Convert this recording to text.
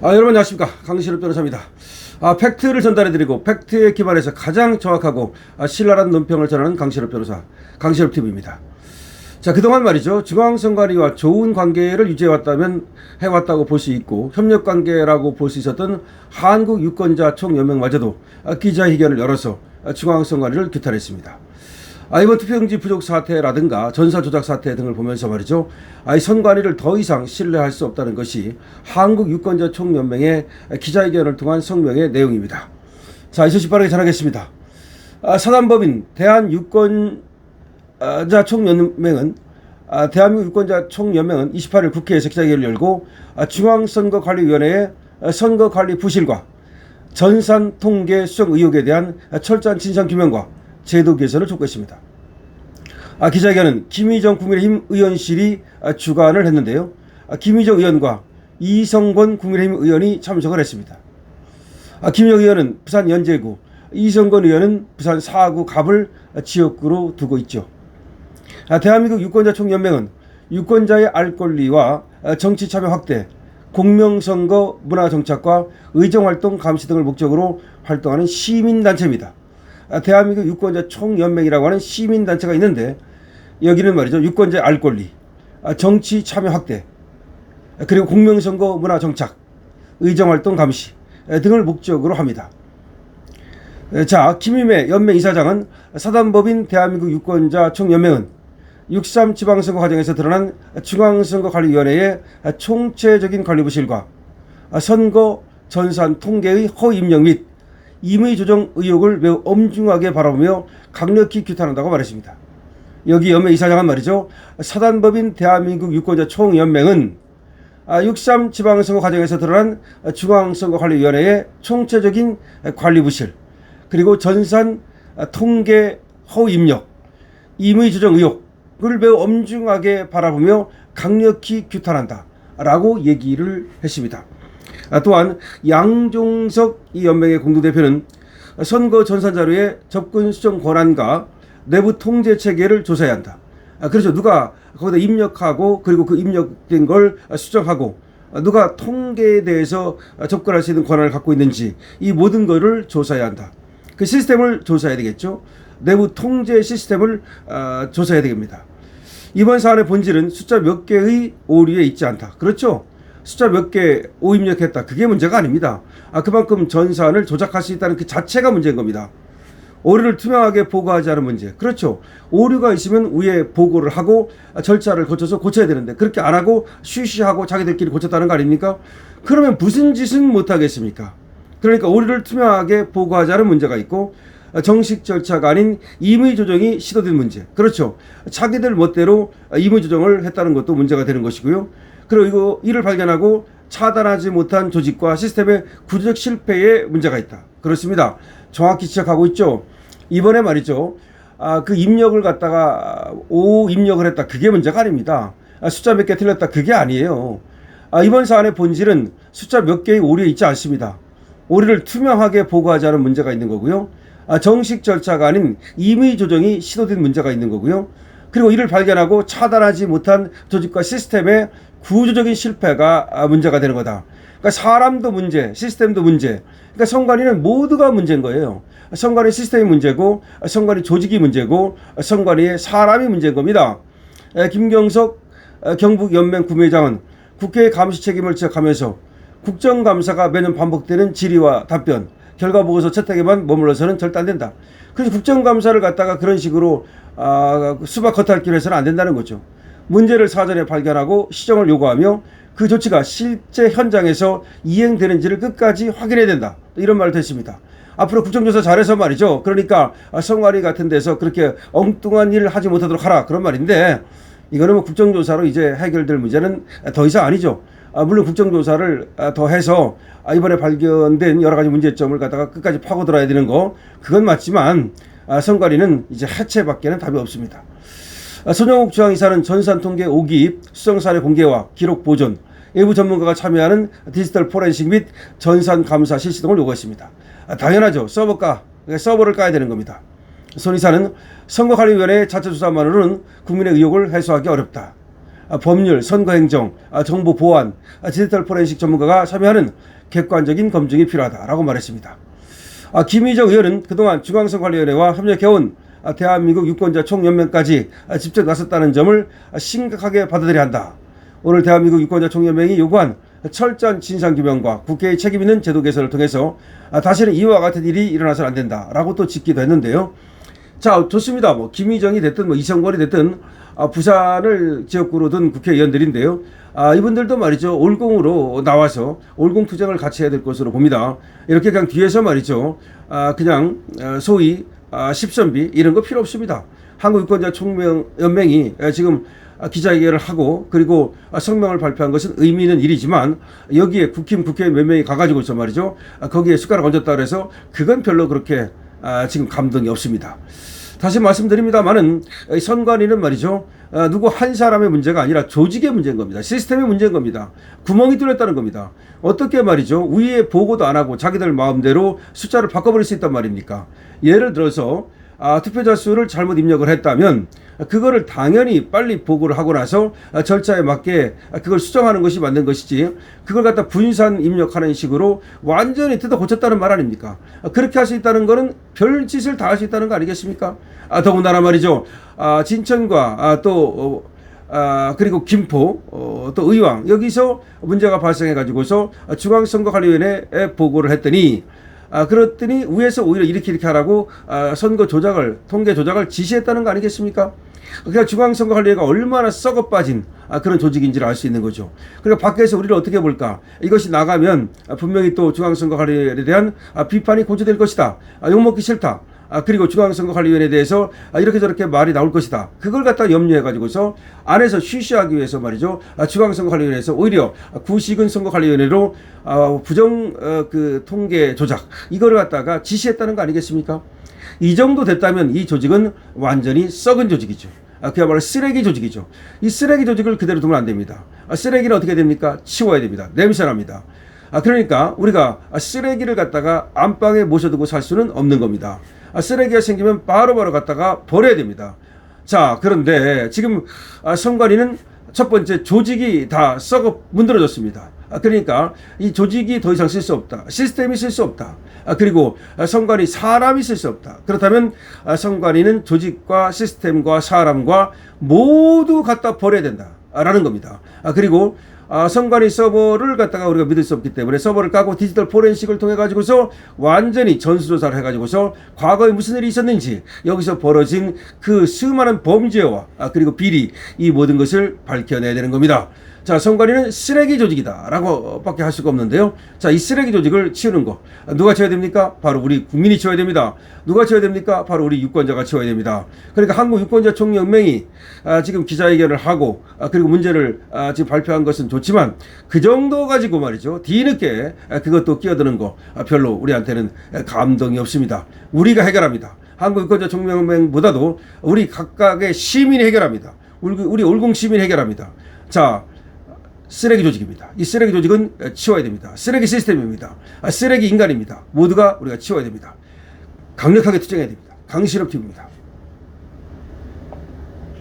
여러분 안녕하십니까, 강신업 변호사입니다. 팩트를 전달해드리고 팩트에 기반해서 가장 정확하고 신랄한 논평을 전하는 강신업 변호사, 강신업 TV입니다. 자, 그동안 말이죠, 중앙선관위와 좋은 관계를 해왔다고 볼 수 있고 협력관계라고 볼 수 있었던 한국유권자 총연맹마저도 기자회견을 열어서 중앙선관위를 규탄했습니다. 이번 투표용지 부족 사태라든가 전사 조작 사태 등을 보면서 말이죠, 이 선관위를 더 이상 신뢰할 수 없다는 것이 한국유권자 총연맹의 기자회견을 통한 성명의 내용입니다. 자, 이 소식 빠르게 전하겠습니다. 사단법인 대한유권자 총연맹은 대한민국 유권자 총연맹은 28일 국회에서 기자회견을 열고 중앙선거관리위원회의 선거관리 부실과 전산 통계 수정 의혹에 대한 철저한 진상규명과 제도 개선을 촉구했습니다. 기자회견은 김희정 국민의힘 의원실이 주관을 했는데요. 김희정 의원과 이성권 국민의힘 의원이 참석을 했습니다. 김희정 의원은 부산 연제구, 이성권 의원은 부산 사구 갑을 지역구로 두고 있죠. 대한민국 유권자 총연맹은 유권자의 알 권리와 정치 참여 확대, 공명선거 문화 정착과 의정활동 감시 등을 목적으로 활동하는 시민단체입니다. 대한민국 유권자 총연맹이라고 하는 시민단체가 있는데, 여기는 말이죠, 유권자의 알 권리, 정치 참여 확대, 그리고 공명선거 문화 정착, 의정활동 감시 등을 목적으로 합니다. 자, 김임혜 연맹 이사장은 사단법인 대한민국 유권자 총연맹은 6.3 지방선거 과정에서 드러난 중앙선거관리위원회의 총체적인 관리 부실과 선거 전산 통계의 허위 입력 및 임의 조정 의혹을 매우 엄중하게 바라보며 강력히 규탄한다고 말했습니다. 여기 연맹 이사장은 말이죠, 사단법인 대한민국 유권자 총연맹은 6.3 지방선거 과정에서 드러난 중앙선거관리위원회의 총체적인 관리 부실, 그리고 전산 통계 허위 입력, 임의 조정 의혹을 매우 엄중하게 바라보며 강력히 규탄한다 라고 얘기를 했습니다. 또한 양종석 이 연맹의 공동대표는 선거 전산 자료의 접근 수정 권한과 내부 통제 체계를 조사해야 한다. 그렇죠. 누가 거기다 입력하고 그리고 그 입력된 걸 수정하고 누가 통계에 대해서 접근할 수 있는 권한을 갖고 있는지 이 모든 것을 조사해야 한다. 그 시스템을 조사해야 되겠죠. 내부 통제 시스템을 조사해야 됩니다. 이번 사안의 본질은 숫자 몇 개의 오류에 있지 않다. 그렇죠. 숫자 몇 개 오입력했다. 그게 문제가 아닙니다. 그만큼 전산을 조작할 수 있다는 그 자체가 문제인 겁니다. 오류를 투명하게 보고하지 않은 문제. 그렇죠. 오류가 있으면 위에 보고를 하고 절차를 거쳐서 고쳐야 되는데 그렇게 안 하고 쉬쉬하고 자기들끼리 고쳤다는 거 아닙니까? 그러면 무슨 짓은 못하겠습니까? 그러니까 오류를 투명하게 보고하지 않은 문제가 있고 정식 절차가 아닌 임의 조정이 시도된 문제. 그렇죠. 자기들 멋대로 임의 조정을 했다는 것도 문제가 되는 것이고요. 그리고 이를 발견하고 차단하지 못한 조직과 시스템의 구조적 실패에 문제가 있다. 그렇습니다. 정확히 지적하고 있죠. 이번에 말이죠, 그 입력을 갖다가 오 입력을 했다. 그게 문제가 아닙니다. 숫자 몇 개 틀렸다. 그게 아니에요. 이번 사안의 본질은 숫자 몇 개의 오류에 있지 않습니다. 오류를 투명하게 보고하지 않은 문제가 있는 거고요. 정식 절차가 아닌 임의 조정이 시도된 문제가 있는 거고요. 그리고 이를 발견하고 차단하지 못한 조직과 시스템의 구조적인 실패가 문제가 되는 거다. 그러니까 사람도 문제, 시스템도 문제. 그러니까 선관위는 모두가 문제인 거예요. 선관위 시스템이 문제고, 선관위 조직이 문제고, 선관위의 사람이 문제인 겁니다. 김경석 경북연맹 구매장은 국회의 감시 책임을 지적하면서 국정감사가 매년 반복되는 질의와 답변, 결과보고서 채택에만 머물러서는 절대 안 된다. 그래서 국정감사를 갖다가 그런 식으로 수박 겉핥기로 해서는 안 된다는 거죠. 문제를 사전에 발견하고 시정을 요구하며 그 조치가 실제 현장에서 이행되는지를 끝까지 확인해야 된다. 이런 말도 했습니다. 앞으로 국정조사 잘해서 말이죠. 그러니까 선관위 같은 데서 그렇게 엉뚱한 일을 하지 못하도록 하라. 그런 말인데 이거는 뭐 국정조사로 이제 해결될 문제는 더 이상 아니죠. 물론 국정조사를 더 해서 이번에 발견된 여러 가지 문제점을 갖다가 끝까지 파고들어야 되는 거, 그건 맞지만 선관위는 이제 해체밖에는 답이 없습니다. 손영욱 중앙이사는 전산통계 5기 수정사례 공개와 기록 보존, 외부 전문가가 참여하는 디지털 포렌식 및 전산감사 실시 등을 요구했습니다. 당연하죠. 서버를 까야 되는 겁니다. 손 이사는 선거관리위원회의 자체 조사만으로는 국민의 의혹을 해소하기 어렵다. 법률, 선거행정, 정보 보안, 디지털 포렌식 전문가가 참여하는 객관적인 검증이 필요하다라고 말했습니다. 김희정 의원은 그동안 중앙선거관리위원회와 협력해온 대한민국 유권자 총연맹까지 직접 나섰다는 점을 심각하게 받아들여야 한다. 오늘 대한민국 유권자 총연맹이 요구한 철저한 진상규명과 국회의 책임 있는 제도 개선을 통해서 다시는 이와 같은 일이 일어나서는 안 된다라고 또 짓기도 했는데요. 자, 좋습니다. 김희정이 됐든 이성권이 됐든 부산을 지역구로 둔 국회의원들인데요. 이분들도 말이죠. 올공으로 나와서 올공투쟁을 같이 해야 될 것으로 봅니다. 이렇게 그냥 뒤에서 말이죠. 그냥 소위 십선비 이런 거 필요 없습니다. 한국유권자총연맹이 지금 기자회견을 하고 그리고 성명을 발표한 것은 의미 있는 일이지만 여기에 국회의원 몇 명이 가가지고서 말이죠. 거기에 숟가락 얹었다 그래서 그건 별로 그렇게 지금 감동이 없습니다. 다시 말씀드립니다만은 선관위는 말이죠. 누구 한 사람의 문제가 아니라 조직의 문제인 겁니다. 시스템의 문제인 겁니다. 구멍이 뚫렸다는 겁니다. 어떻게 말이죠. 위에 보고도 안 하고 자기들 마음대로 숫자를 바꿔버릴 수 있단 말입니까? 예를 들어서 투표자 수를 잘못 입력을 했다면 그거를 당연히 빨리 보고를 하고 나서 절차에 맞게 그걸 수정하는 것이 맞는 것이지 그걸 갖다 분산 입력하는 식으로 완전히 뜯어 고쳤다는 말 아닙니까? 그렇게 할 수 있다는 거는 별짓을 다 할 수 있다는 거 아니겠습니까? 더군다나 말이죠. 진천과 또 그리고 김포 또 의왕 여기서 문제가 발생해 가지고서 중앙선거관리위원회에 보고를 했더니 그랬더니 위에서 오히려 이렇게 하라고 선거 조작을 통계 조작을 지시했다는 거 아니겠습니까? 그러니까 중앙선거관리위가 얼마나 썩어 빠진 그런 조직인지를 알 수 있는 거죠. 그러니까 밖에서 우리를 어떻게 볼까? 이것이 나가면 분명히 또 중앙선거관리위에 대한 비판이 고조될 것이다. 욕먹기 싫다. 그리고 중앙선거관리위원회에 대해서 이렇게 저렇게 말이 나올 것이다. 그걸 갖다 염려해가지고서 안에서 쉬쉬하기 위해서 말이죠. 중앙선거관리위원회에서 오히려 구식은 선거관리위원회로 부정 그 통계 조작 이거를 갖다가 지시했다는 거 아니겠습니까? 이 정도 됐다면 이 조직은 완전히 썩은 조직이죠. 그야말로 쓰레기 조직이죠. 이 쓰레기 조직을 그대로 두면 안 됩니다. 쓰레기는 어떻게 됩니까? 치워야 됩니다. 냄새납니다. 그러니까 우리가 쓰레기를 갖다가 안방에 모셔두고 살 수는 없는 겁니다. 쓰레기가 생기면 바로바로 갖다가 버려야 됩니다. 자, 그런데 지금 선관위는 첫 번째 조직이 다 썩어 문드러졌습니다. 그러니까 이 조직이 더 이상 쓸 수 없다. 시스템이 쓸 수 없다. 그리고 선관위 사람이 쓸 수 없다. 그렇다면 선관위는 조직과 시스템과 사람과 모두 갖다 버려야 된다라는 겁니다. 그리고 선관위 서버를 갖다가 우리가 믿을 수 없기 때문에 서버를 까고 디지털 포렌식을 통해 가지고서 완전히 전수조사를 해 가지고서 과거에 무슨 일이 있었는지 여기서 벌어진 그 수많은 범죄와 그리고 비리 이 모든 것을 밝혀내야 되는 겁니다. 자, 선관위는 쓰레기 조직이다 라고 밖에 할 수가 없는데요. 자, 이 쓰레기 조직을 치우는 거 누가 치워야 됩니까? 바로 우리 국민이 치워야 됩니다. 누가 치워야 됩니까? 바로 우리 유권자가 치워야 됩니다. 그러니까 한국유권자총연맹이 지금 기자회견을 하고 그리고 문제를 지금 발표한 것은 좋지만 그 정도 가지고 말이죠. 뒤늦게 그것도 끼어드는 거 별로 우리한테는 감동이 없습니다. 우리가 해결합니다. 한국유권자총연맹보다도 우리 각각의 시민이 해결합니다. 우리 올공 시민이 해결합니다. 자, 쓰레기 조직입니다. 이 쓰레기 조직은 치워야 됩니다. 쓰레기 시스템입니다. 쓰레기 인간입니다. 모두가 우리가 치워야 됩니다. 강력하게 투쟁해야 됩니다. 강실업 팀입니다.